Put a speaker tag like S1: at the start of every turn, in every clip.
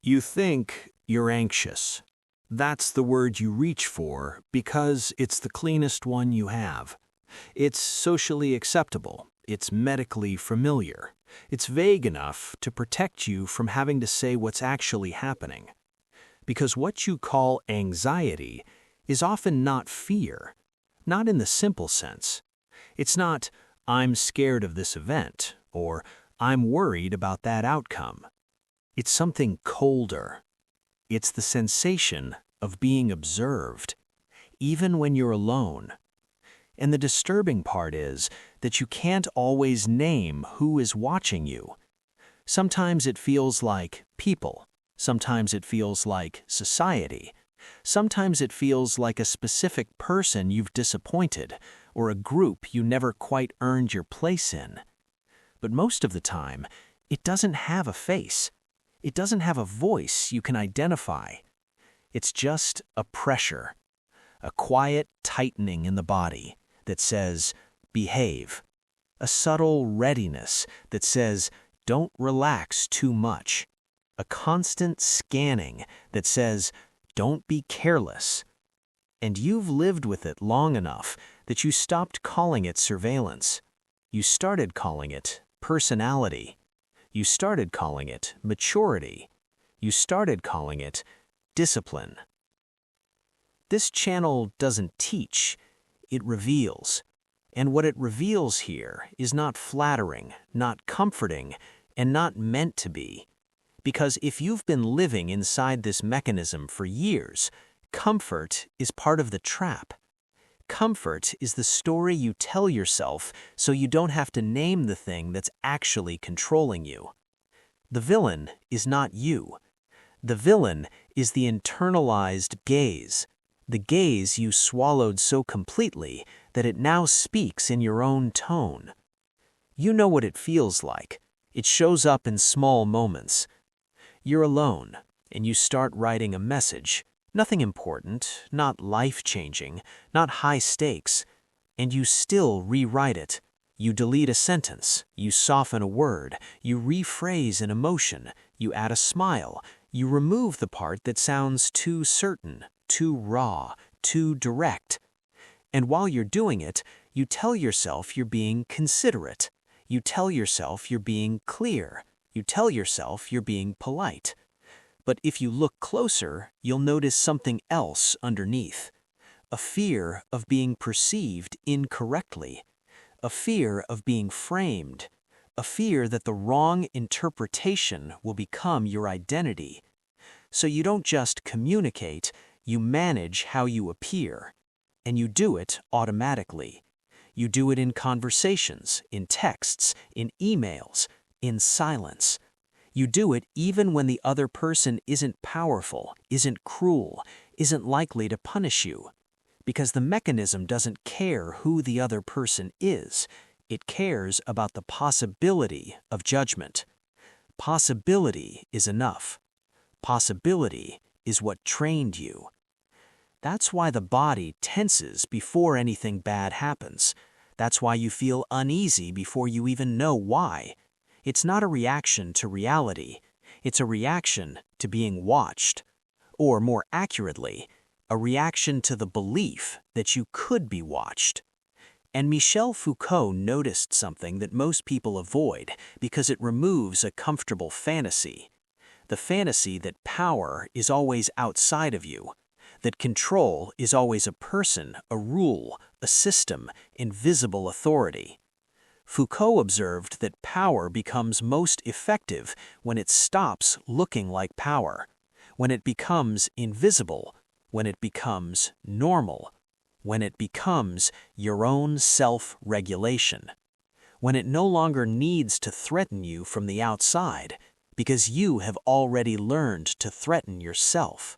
S1: You think you're anxious. That's the word you reach for because it's the cleanest one you have. It's socially acceptable. It's medically familiar. It's vague enough to protect you from having to say what's actually happening. Because what you call anxiety is often not fear, not in the simple sense. It's not, I'm scared of this event, or I'm worried about that outcome. It's something colder. It's the sensation of being observed, even when you're alone. And the disturbing part is that you can't always name who is watching you. Sometimes it feels like people. Sometimes it feels like society. Sometimes it feels like a specific person you've disappointed, or a group you never quite earned your place in. But most of the time, it doesn't have a face. It doesn't have a voice you can identify. It's just a pressure, a quiet tightening in the body that says, behave. A subtle readiness that says, don't relax too much. A constant scanning that says, don't be careless. And you've lived with it long enough that you stopped calling it surveillance. You started calling it personality. You started calling it maturity. You started calling it discipline. This channel doesn't teach, it reveals. And what it reveals here is not flattering, not comforting, and not meant to be. Because if you've been living inside this mechanism for years, comfort is part of the trap. Comfort is the story you tell yourself so you don't have to name the thing that's actually controlling you. The villain is not you. The villain is the internalized gaze, the gaze you swallowed so completely that it now speaks in your own tone. You know what it feels like. It shows up in small moments. You're alone, and you start writing a message. Nothing important, not life-changing, not high stakes, and you still rewrite it. You delete a sentence, you soften a word, you rephrase an emotion, you add a smile, you remove the part that sounds too certain, too raw, too direct. And while you're doing it, you tell yourself you're being considerate. You tell yourself you're being clear. You tell yourself you're being polite. But if you look closer, you'll notice something else underneath. A fear of being perceived incorrectly. A fear of being framed. A fear that the wrong interpretation will become your identity. So you don't just communicate, you manage how you appear. And you do it automatically. You do it in conversations, in texts, in emails, in silence. You do it even when the other person isn't powerful, isn't cruel, isn't likely to punish you. Because the mechanism doesn't care who the other person is. It cares about the possibility of judgment. Possibility is enough. Possibility is what trained you. That's why the body tenses before anything bad happens. That's why you feel uneasy before you even know why. It's not a reaction to reality. It's a reaction to being watched. Or more accurately, a reaction to the belief that you could be watched. And Michel Foucault noticed something that most people avoid because it removes a comfortable fantasy. The fantasy that power is always outside of you, that control is always a person, a rule, a system, invisible authority. Foucault observed that power becomes most effective when it stops looking like power, when it becomes invisible, when it becomes normal, when it becomes your own self-regulation, when it no longer needs to threaten you from the outside because you have already learned to threaten yourself.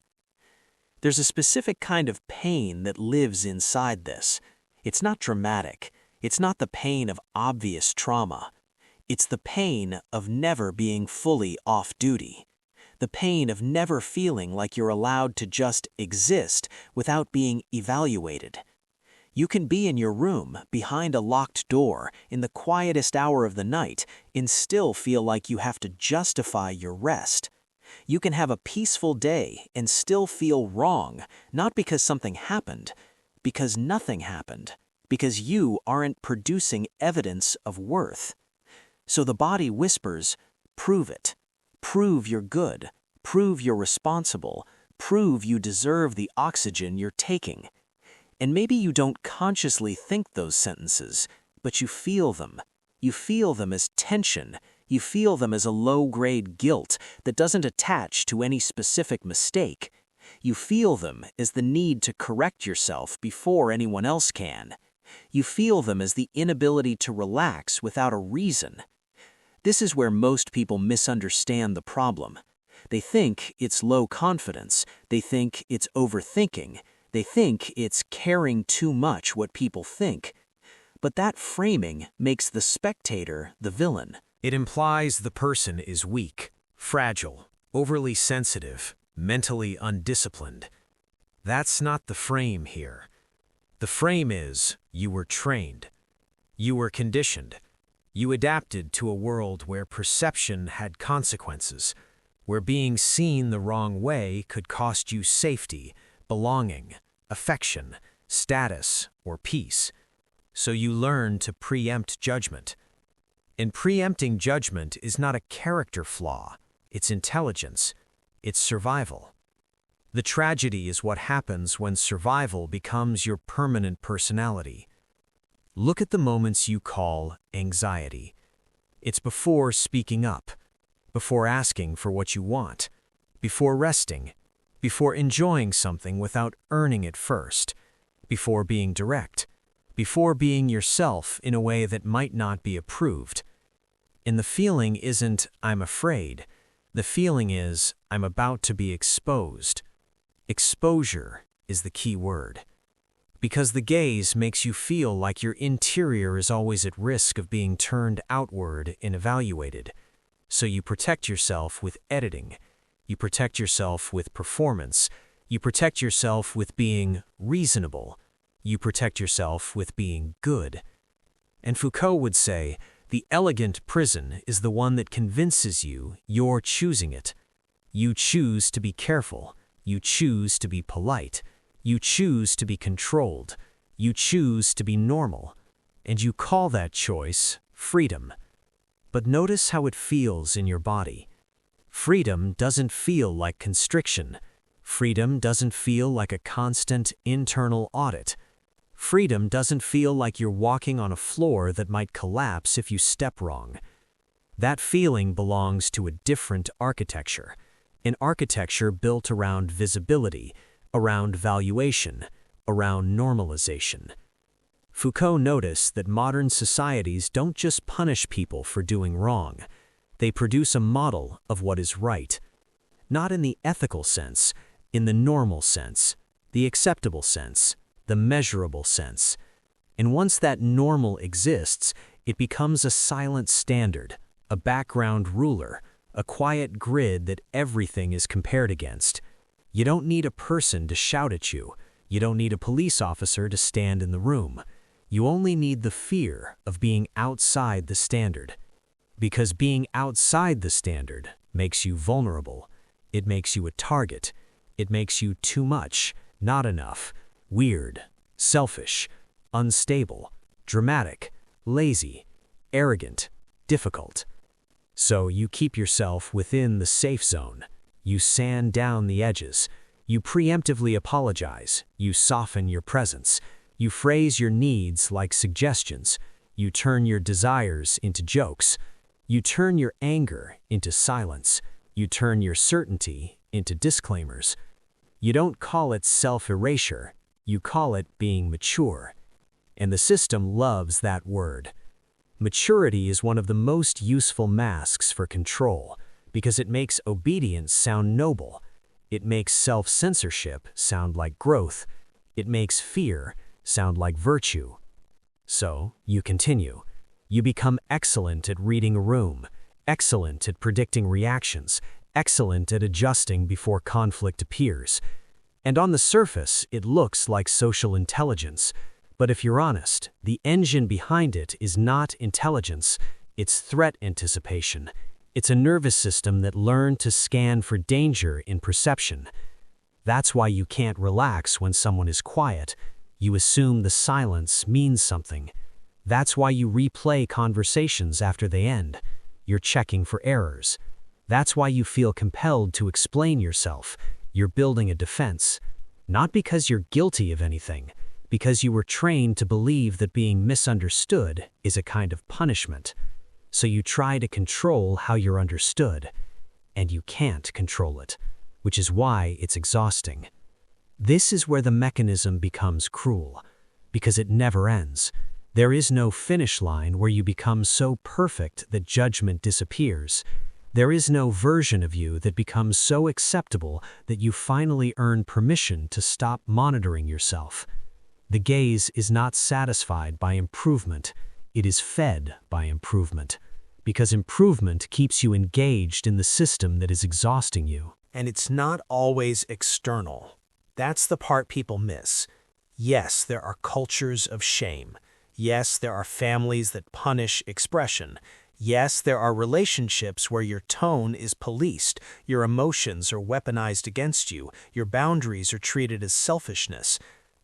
S1: There's a specific kind of pain that lives inside this. It's not dramatic. It's not the pain of obvious trauma. It's the pain of never being fully off duty. The pain of never feeling like you're allowed to just exist without being evaluated. You can be in your room, behind a locked door, in the quietest hour of the night, and still feel like you have to justify your rest.
S2: You can have a peaceful day and still feel wrong, not because something happened, because nothing happened, because you aren't producing evidence of worth. So the body whispers, prove it. Prove you're good. Prove you're responsible. Prove you deserve the oxygen you're taking. And maybe you don't consciously think those sentences, but you feel them. You feel them as tension. You feel them as a low-grade guilt that doesn't attach to any specific mistake. You feel them as the need to correct yourself before anyone else can. You feel them as the inability to relax without a reason. This is where most people misunderstand the problem. They think it's low confidence. They think it's overthinking. They think it's caring too much what people think. But that framing makes the spectator the villain.
S1: It implies the person is weak, fragile, overly sensitive, mentally undisciplined. That's not the frame here. The frame is, you were trained. You were conditioned. You adapted to a world where perception had consequences, where being seen the wrong way could cost you safety, belonging, affection, status, or peace. So you learn to preempt judgment. And preempting judgment is not a character flaw, it's intelligence, it's survival. The tragedy is what happens when survival becomes your permanent personality. Look at the moments you call anxiety. It's before speaking up, before asking for what you want, before resting, before enjoying something without earning it first, before being direct, before being yourself in a way that might not be approved. And the feeling isn't, I'm afraid. The feeling is, I'm about to be exposed. Exposure is the key word. Because the gaze makes you feel like your interior is always at risk of being turned outward and evaluated. So you protect yourself with editing. You protect yourself with performance. You protect yourself with being reasonable. You protect yourself with being good. And Foucault would say, the elegant prison is the one that convinces you you're choosing it. You choose to be careful. You choose to be polite. You choose to be controlled. You choose to be normal. And you call that choice freedom. But notice how it feels in your body. Freedom doesn't feel like constriction. Freedom doesn't feel like a constant internal audit. Freedom doesn't feel like you're walking on a floor that might collapse if you step wrong. That feeling belongs to a different architecture, an architecture built around visibility, around valuation, around normalization. Foucault noticed that modern societies don't just punish people for doing wrong. They produce a model of what is right. Not in the ethical sense, in the normal sense, the acceptable sense, the measurable sense. And once that normal exists, it becomes a silent standard, a background ruler, a quiet grid that everything is compared against. You don't need a person to shout at you. You don't need a police officer to stand in the room. You only need the fear of being outside the standard. Because being outside the standard makes you vulnerable. It makes you a target. It makes you too much, not enough, weird, selfish, unstable, dramatic, lazy, arrogant, difficult. So you keep yourself within the safe zone. You sand down the edges. You preemptively apologize. You soften your presence. You phrase your needs like suggestions. You turn your desires into jokes. You turn your anger into silence. You turn your certainty into disclaimers. You don't call it self-erasure. You call it being mature. And the system loves that word. Maturity is one of the most useful masks for control because it makes obedience sound noble. It makes self-censorship sound like growth. It makes fear sound like virtue. So, you continue. You become excellent at reading a room, excellent at predicting reactions, excellent at adjusting before conflict appears. And on the surface, it looks like social intelligence. But if you're honest, the engine behind it is not intelligence, it's threat anticipation.
S2: It's a nervous system that learned to scan for danger in perception. That's why you can't relax when someone is quiet. You assume the silence means something. That's why you replay conversations after they end. You're checking for errors. That's why you feel compelled to explain yourself. You're building a defense. Not because you're guilty of anything, because you were trained to believe that being misunderstood is a kind of punishment. So you try to control how you're understood, and you can't control it, which is why it's exhausting. This is where the mechanism becomes cruel, because it never ends. There is no finish line where you become so perfect that judgment disappears. There is no version of you that becomes so acceptable that you finally earn permission to stop monitoring yourself. The gaze is not satisfied by improvement. It is fed by improvement, because improvement keeps you engaged in the system that is exhausting you.
S1: And it's not always external. That's the part people miss. Yes, there are cultures of shame. Yes, there are families that punish expression. Yes, there are relationships where your tone is policed, your emotions are weaponized against you, your boundaries are treated as selfishness.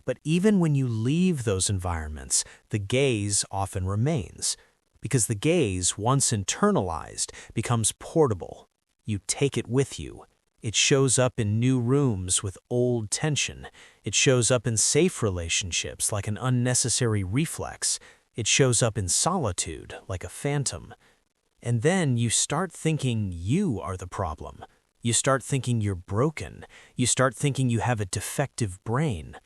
S1: But even when you leave those environments, the gaze often remains. Because the gaze, once internalized, becomes portable. You take it with you. It shows up in new rooms with old tension. It shows up in safe relationships like an unnecessary reflex. It shows up in solitude like a phantom. And then you start thinking you are the problem. You start thinking you're broken. You start thinking you have a defective brain.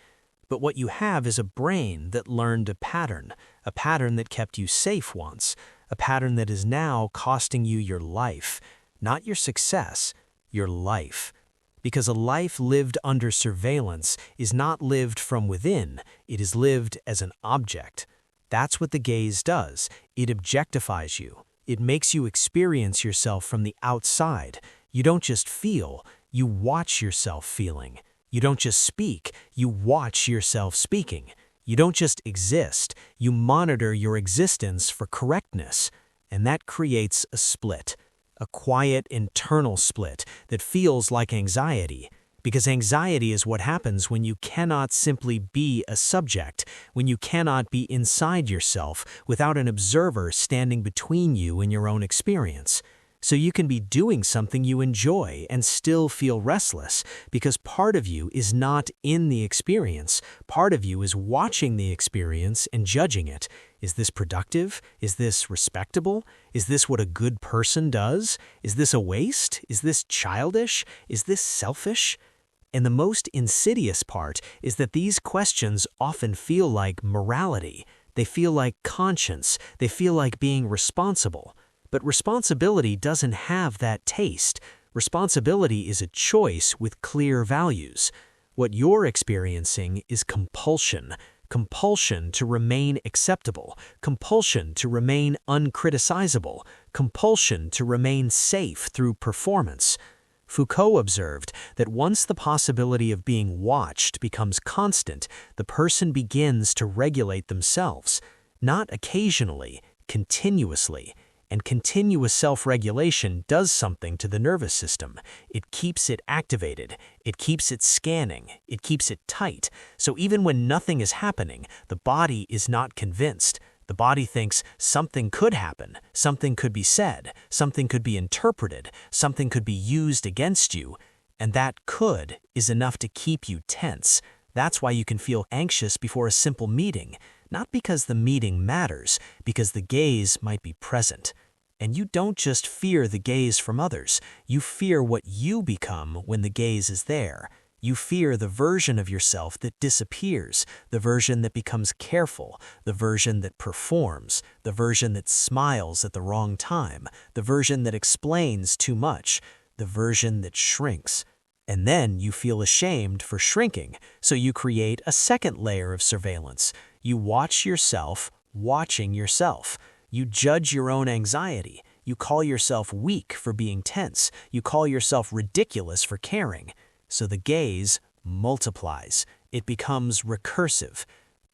S1: But what you have is a brain that learned a pattern that kept you safe once, a pattern that is now costing you your life, not your success, your life. Because a life lived under surveillance is not lived from within, it is lived as an object. That's what the gaze does. It objectifies you. It makes you experience yourself from the outside. You don't just feel, you watch yourself feeling. You don't just speak, you watch yourself speaking. You don't just exist, you monitor your existence for correctness. And that creates a split, a quiet internal split that feels like anxiety. Because anxiety is what happens when you cannot simply be a subject, when you cannot be inside yourself without an observer standing between you and your own experience. So you can be doing something you enjoy and still feel restless because part of you is not in the experience. Part of you is watching the experience and judging it. Is this productive? Is this respectable? Is this what a good person does? Is this a waste? Is this childish? Is this selfish? And the most insidious part is that these questions often feel like morality. They feel like conscience. They feel like being responsible. But responsibility doesn't have that taste. Responsibility is a choice with clear values. What you're experiencing is compulsion. Compulsion to remain acceptable. Compulsion to remain uncriticizable. Compulsion to remain safe through performance. Foucault observed that once the possibility of being watched becomes constant, the person begins to regulate themselves. Not occasionally, continuously. And continuous self-regulation does something to the nervous system. It keeps it activated. It keeps it scanning. It keeps it tight. So even when nothing is happening, the body is not convinced. The body thinks something could happen, something could be said, something could be interpreted, something could be used against you. And that could is enough to keep you tense. That's why you can feel anxious before a simple meeting. Not because the meeting matters, because the gaze might be present. And you don't just fear the gaze from others, you fear what you become when the gaze is there. You fear the version of yourself that disappears, the version that becomes careful, the version that performs, the version that smiles at the wrong time, the version that explains too much, the version that shrinks. And then you feel ashamed for shrinking, so you create a second layer of surveillance. You watch yourself watching yourself. You judge your own anxiety. You call yourself weak for being tense. You call yourself ridiculous for caring. So the gaze multiplies. It becomes recursive.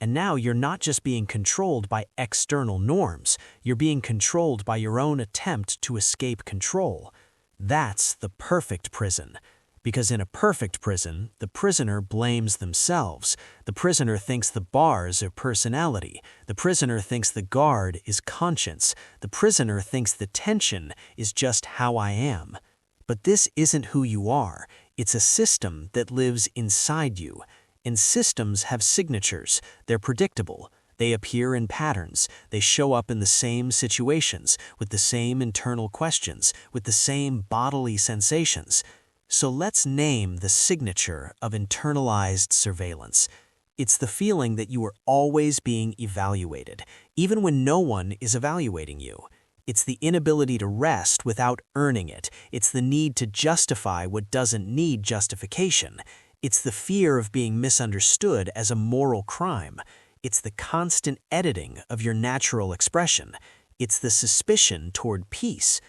S2: And now you're not just being controlled by external norms, you're being controlled by your own attempt to escape control. That's the perfect prison. Because in a perfect prison, the prisoner blames themselves. The prisoner thinks the bars are personality. The prisoner thinks the guard is conscience. The prisoner thinks the tension is just how I am. But this isn't who you are. It's a system that lives inside you. And systems have signatures. They're predictable. They appear in patterns. They show up in the same situations, with the same internal questions, with the same bodily sensations. So let's name the signature of internalized surveillance. It's the feeling that you are always being evaluated, even when no one is evaluating you. It's the inability to rest without earning it. It's the need to justify what doesn't need justification. It's the fear of being misunderstood as a moral crime. It's the constant editing of your natural expression. It's the suspicion toward peace.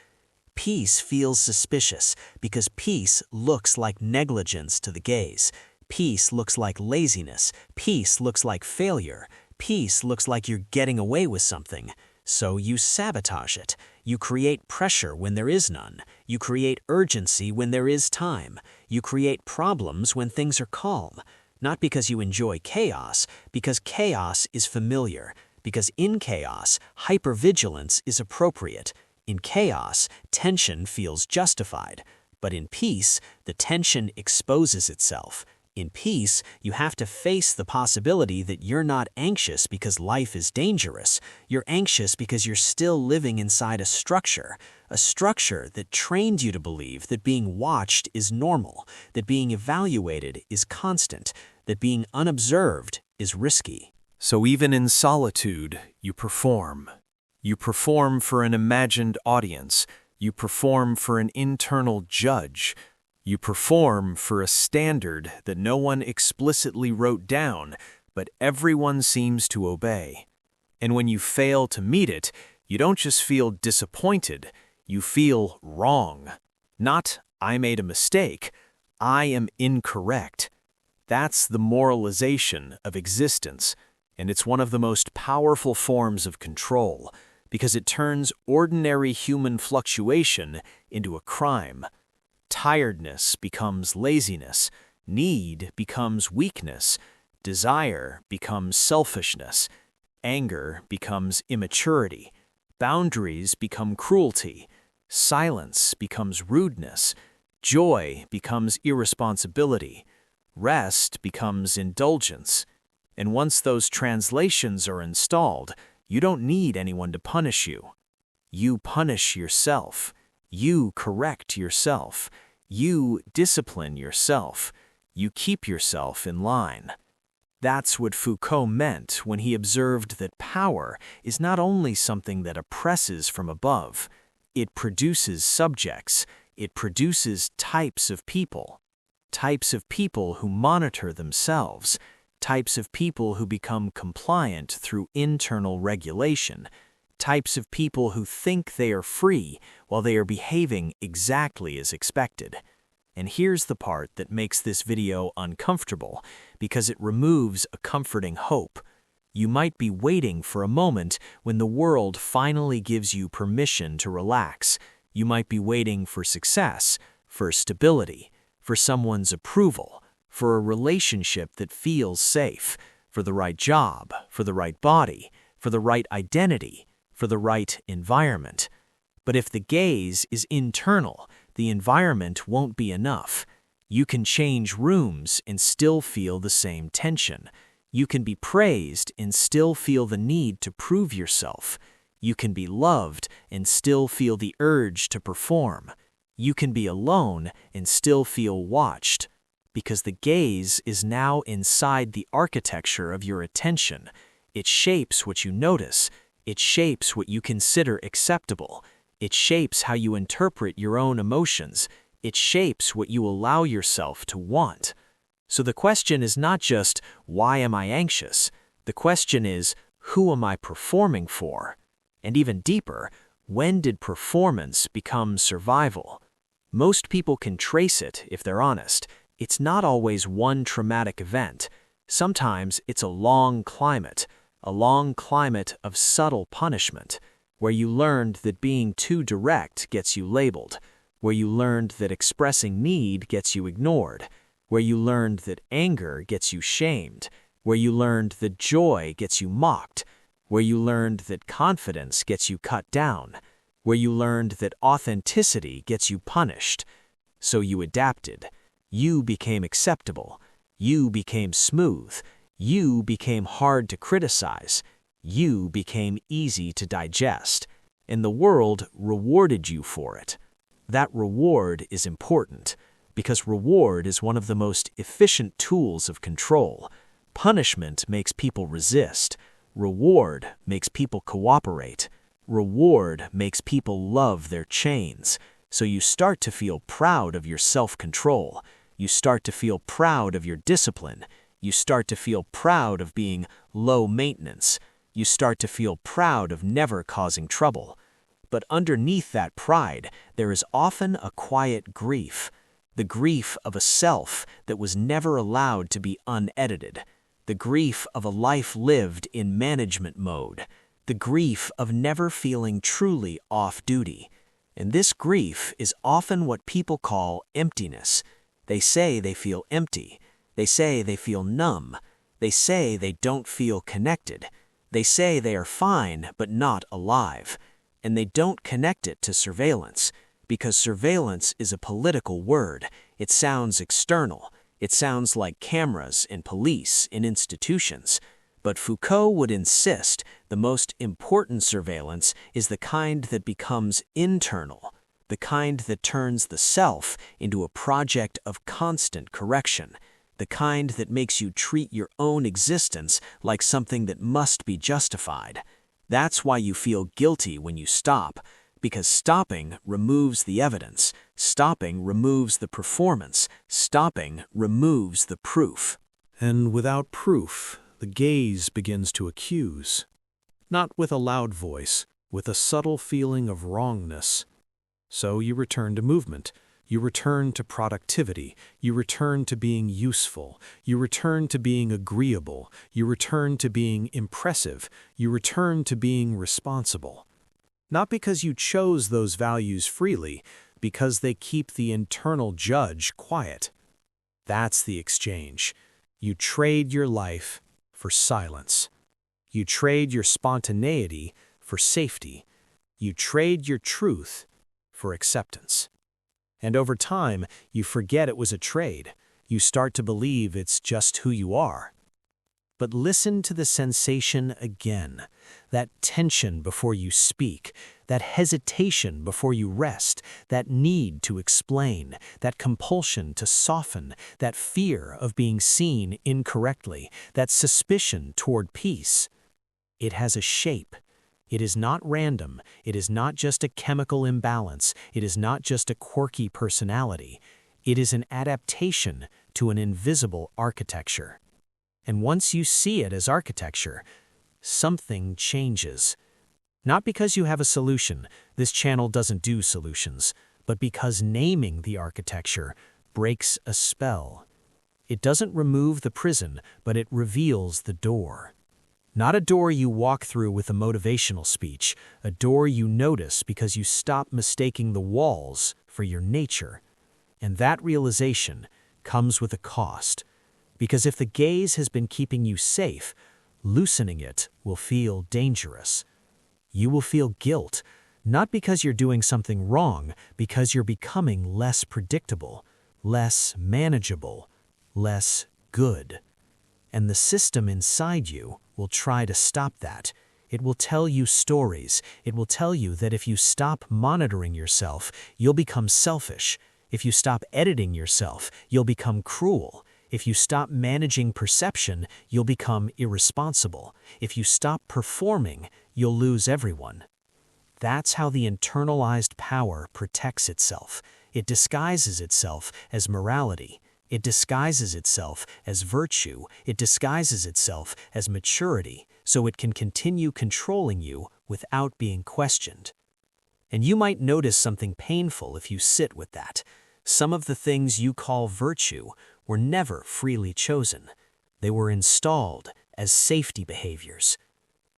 S2: Peace feels suspicious because peace looks like negligence to the gaze. Peace looks like laziness. Peace looks like failure. Peace looks like you're getting away with something. So you sabotage it. You create pressure when there is none. You create urgency when there is time. You create problems when things are calm. Not because you enjoy chaos, because chaos is familiar. Because in chaos, hypervigilance is appropriate. In chaos, tension feels justified. But in peace, the tension exposes itself. In peace, you have to face the possibility that you're not anxious because life is dangerous. You're anxious because you're still living inside a structure that trained you to believe that being watched is normal, that being evaluated is constant, that being unobserved is risky.
S1: So even in solitude, you perform. You perform for an imagined audience. You perform for an internal judge. You perform for a standard that no one explicitly wrote down, but everyone seems to obey. And when you fail to meet it, you don't just feel disappointed, you feel wrong. Not, I made a mistake, I am incorrect. That's the moralization of existence, and it's one of the most powerful forms of control, because it turns ordinary human fluctuation into a crime. Tiredness becomes laziness, need becomes weakness, desire becomes selfishness, anger becomes immaturity, boundaries become cruelty, silence becomes rudeness, joy becomes irresponsibility, rest becomes indulgence. And once those translations are installed, you don't need anyone to punish you. You punish yourself. You correct yourself. You discipline yourself. You keep yourself in line. That's what Foucault meant when he observed that power is not only something that oppresses from above, it produces subjects, it produces types of people who monitor themselves, types of people who become compliant through internal regulation, types of people who think they are free while they are behaving exactly as expected. And here's the part that makes this video uncomfortable, because it removes a comforting hope. You might be waiting for a moment when the world finally gives you permission to relax. You might be waiting for success, for stability, for someone's approval, for a relationship that feels safe, for the right job, for the right body, for the right identity, for the right environment. But if the gaze is internal, the environment won't be enough. You can change rooms and still feel the same tension. You can be praised and still feel the need to prove yourself. You can be loved and still feel the urge to perform. You can be alone and still feel watched. Because the gaze is now inside the architecture of your attention. It shapes what you notice. It shapes what you consider acceptable. It shapes how you interpret your own emotions. It shapes what you allow yourself to want. So the question is not just, why am I anxious? The question is, who am I performing for? And even deeper, when did performance become survival? Most people can trace it if they're honest. It's not always one traumatic event.
S2: Sometimes it's a long climate of subtle punishment, where you learned that being too direct gets you labeled, where you learned that expressing need gets you ignored, where you learned that anger gets you shamed, where you learned that joy gets you mocked, where you learned that confidence gets you cut down, where you learned that authenticity gets you punished. So you adapted. You became acceptable. You became smooth. You became hard to criticize. You became easy to digest. And the world rewarded you for it. That reward is important, because reward is one of the most efficient tools of control. Punishment makes people resist. Reward makes people cooperate. Reward makes people love their chains. So you start to feel proud of your self-control. You start to feel proud of your discipline. You start to feel proud of being low maintenance. You start to feel proud of never causing trouble. But underneath that pride, there is often a quiet grief. The grief of a self that was never allowed to be unedited. The grief of a life lived in management mode. The grief of never feeling truly off-duty. And this grief is often what people call emptiness. They say they feel empty. They say they feel numb. They say they don't feel connected. They say they are fine but not alive. And they don't connect it to surveillance, because surveillance is a political word. It sounds external. It sounds like cameras and police in institutions. But Foucault would insist the most important surveillance is the kind that becomes internal, the kind that turns the self into a project of constant correction, the kind that makes you treat your own existence like something that must be justified. That's why you feel guilty when you stop, because stopping removes the evidence, stopping removes the performance, stopping removes the proof.
S1: And without proof, the gaze begins to accuse. Not with a loud voice, with a subtle feeling of wrongness. So you return to movement. You return to productivity. You return to being useful. You return to being agreeable. You return to being impressive. You return to being responsible. Not because you chose those values freely, because they keep the internal judge quiet. That's the exchange. You trade your life for silence. You trade your spontaneity for safety. You trade your truth for acceptance. And over time, you forget it was a trade. You start to believe it's just who you are. But listen to the sensation again, that tension before you speak, that hesitation before you rest, that need to explain, that compulsion to soften, that fear of being seen incorrectly, that suspicion toward peace. It has a shape. It is not random. It is not just a chemical imbalance. It is not just a quirky personality. It is an adaptation to an invisible architecture. And once you see it as architecture, something changes. Not because you have a solution, this channel doesn't do solutions, but because naming the architecture breaks a spell. It doesn't remove the prison, but it reveals the door. Not a door you walk through with a motivational speech, a door you notice because you stop mistaking the walls for your nature. And that realization comes with a cost. Because if the gaze has been keeping you safe, loosening it will feel dangerous. You will feel guilt, not because you're doing something wrong, because you're becoming less predictable, less manageable, less good. And the system inside you will try to stop that. It will tell you stories. It will tell you that if you stop monitoring yourself, you'll become selfish. If you stop editing yourself, you'll become cruel. If you stop managing perception, you'll become irresponsible. If you stop performing, you'll lose everyone. That's how the internalized power protects itself. It disguises itself as morality. It disguises itself as virtue. It disguises itself as maturity, so it can continue controlling you without being questioned. And you might notice something painful if you sit with that. Some of the things you call virtue were never freely chosen.
S2: They were installed as safety behaviors.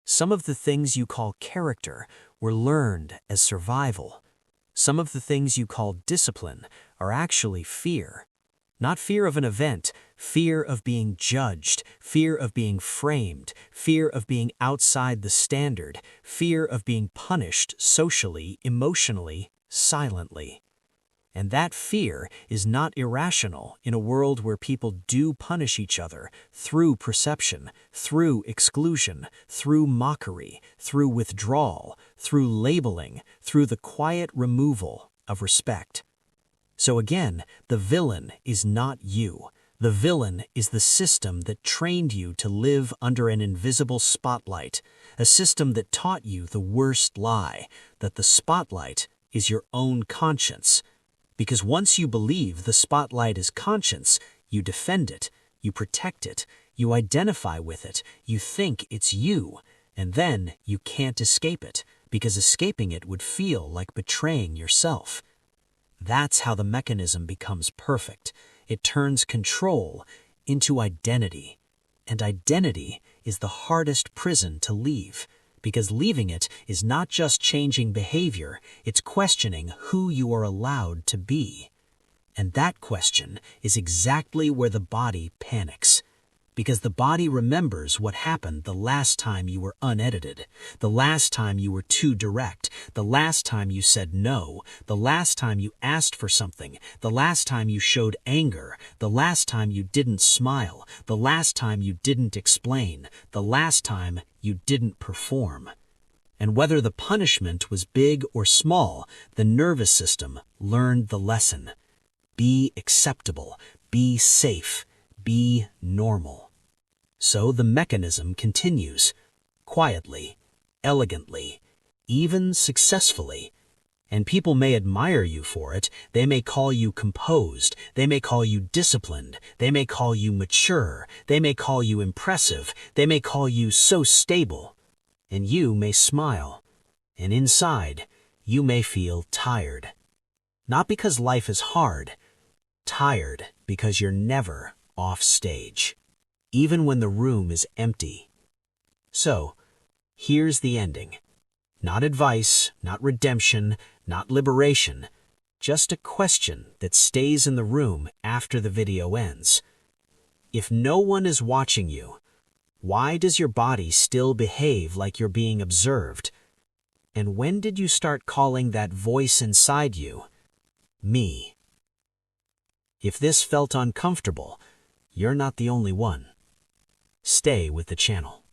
S2: Some of the things you call character were learned as survival. Some of the things you call discipline are actually fear. Not fear of an event, fear of being judged, fear of being framed, fear of being outside the standard, fear of being punished socially, emotionally, silently. And that fear is not irrational in a world where people do punish each other through perception, through exclusion, through mockery, through withdrawal, through labeling, through the quiet removal of respect. So again, the villain is not you. The villain is the system that trained you to live under an invisible spotlight, a system that taught you the worst lie, that the spotlight is your own conscience. Because once you believe the spotlight is conscience, you defend it, you protect it, you identify with it, you think it's you, and then you can't escape it, because escaping it would feel like betraying yourself. That's how the mechanism becomes perfect. It turns control into identity. And identity is the hardest prison to leave, because leaving it is not just changing behavior, it's questioning who you are allowed to be. And that question is exactly where the body panics. Because the body remembers what happened the last time you were unedited, the last time you were too direct, the last time you said no, the last time you asked for something, the last time you showed anger, the last time you didn't smile, the last time you didn't explain, the last time you didn't perform. And whether the punishment was big or small, the nervous system learned the lesson. Be acceptable, be safe, be normal. So the mechanism continues, quietly, elegantly, even successfully. And people may admire you for it, they may call you composed, they may call you disciplined, they may call you mature, they may call you impressive, they may call you so stable. And you may smile, and inside, you may feel tired. Not because life is hard, tired because you're never off stage, even when the room is empty. So, here's the ending. Not advice, not redemption, not liberation, just a question that stays in the room after the video ends. If no one is watching you, why does your body still behave like you're being observed? And when did you start calling that voice inside you, me? If this felt uncomfortable, you're not the only one. Stay with the channel.